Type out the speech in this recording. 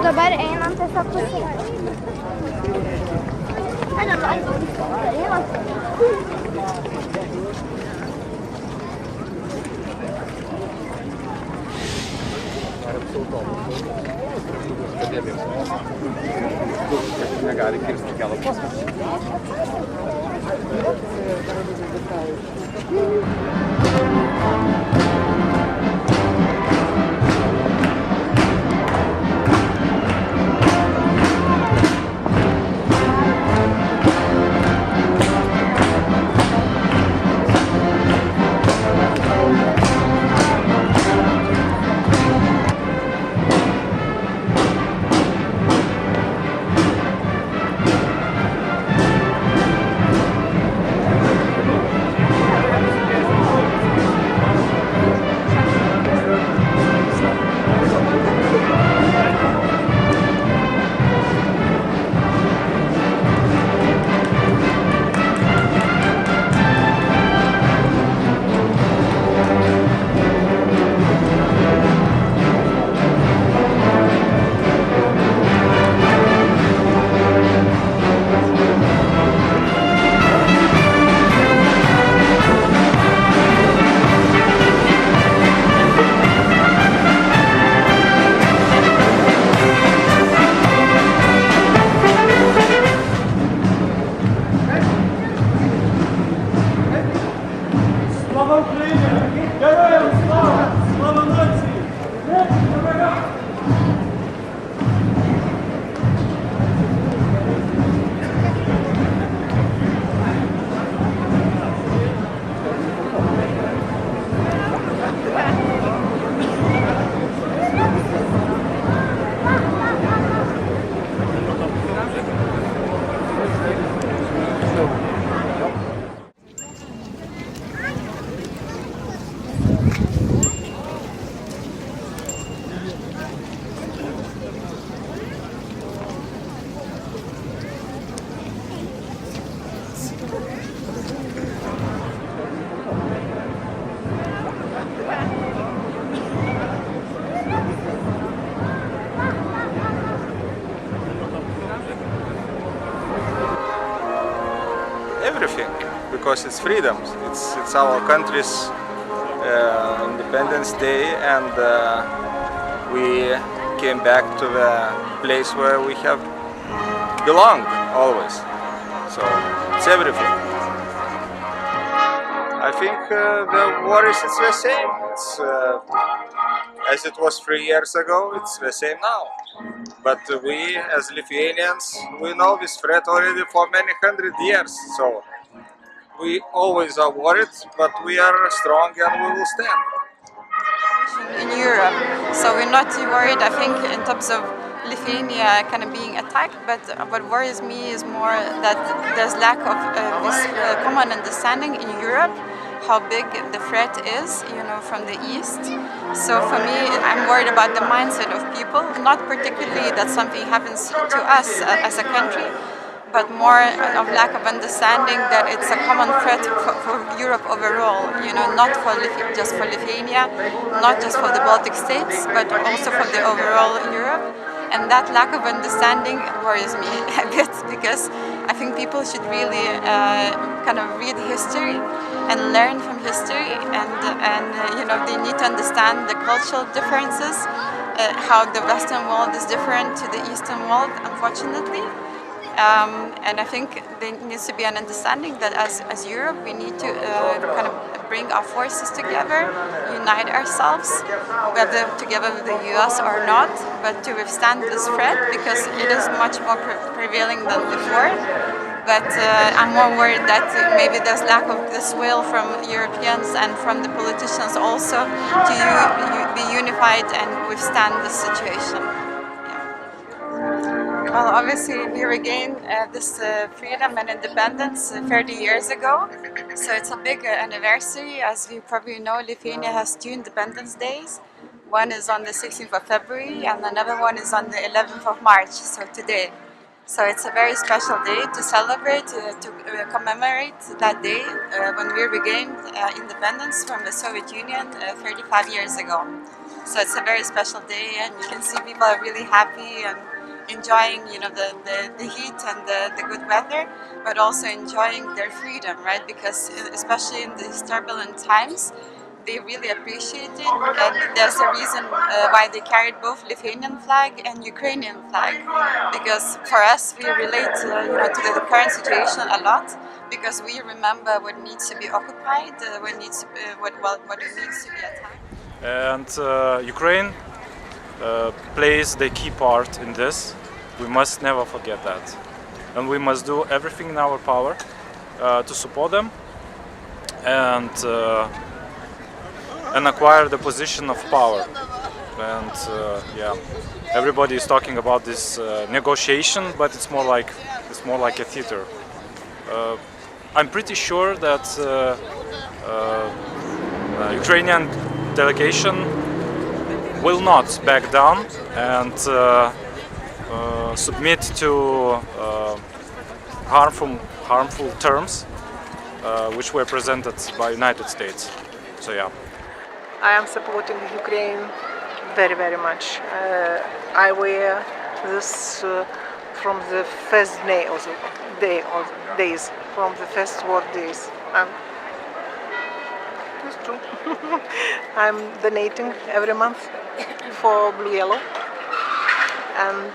dabar einam tiesiog pasiekti. Negali kirsti kelio posmas. Everything, because it's freedom. It's our country's Independence Day, and we came back to the place where we have belonged always. So it's everything. I think the war is the same. It's as it was 3 years ago. It's the same now. But we, as Lithuanians, we know this threat already for many hundred years. So we always are worried, but we are strong and we will stand. In Europe, so we're not too worried, I think, in terms of Lithuania kind of being attacked, but what worries me is more that there's lack of this common understanding in Europe how big the threat is, from the east. So for me, I'm worried about the mindset of people, not particularly that something happens to us as a country, but more of lack of understanding that it's a common threat for Europe overall, not just for Lithuania, not just for the Baltic states, but also for the overall Europe. And that lack of understanding worries me a bit, because I think people should really kind of read history and learn from history, and they need to understand the cultural differences, how the Western world is different to the Eastern world, unfortunately. And I think there needs to be an understanding that as Europe, we need to kind of bring our forces together, unite ourselves, whether together with the US or not, but to withstand this threat, because it is much more prevailing than before. But I'm more worried that maybe there's lack of this will from Europeans and from the politicians also to be unified and withstand this situation. Well, obviously we regained this freedom and independence 30 years ago, so it's a big anniversary. As you probably know, Lithuania has 2 Independence Days. One is on the 16th of February and another one is on the 11th of March, so today. So it's a very special day to celebrate, to commemorate that day when we regained independence from the Soviet Union 35 years ago. So it's a very special day, and you can see people are really happy and enjoying, the heat and the good weather, but also enjoying their freedom, right? Because especially in these turbulent times, they really appreciate it, and there's a reason why they carried both Lithuanian flag and Ukrainian flag, because for us we relate to the current situation a lot, because we remember what needs to be occupied, what needs to be, what needs to be attacked. And Ukraine plays the key part in this. We must never forget that, and we must do everything in our power to support them and acquire the position of power. And everybody is talking about this negotiation, but it's more like a theater. I'm pretty sure that Ukrainian delegation will not back down and submit to harmful terms which were presented by United States. So yeah. I am supporting Ukraine very, very much. I wear this from the first days, from the first war days. And it's true. I'm donating every month for Blue Yellow, and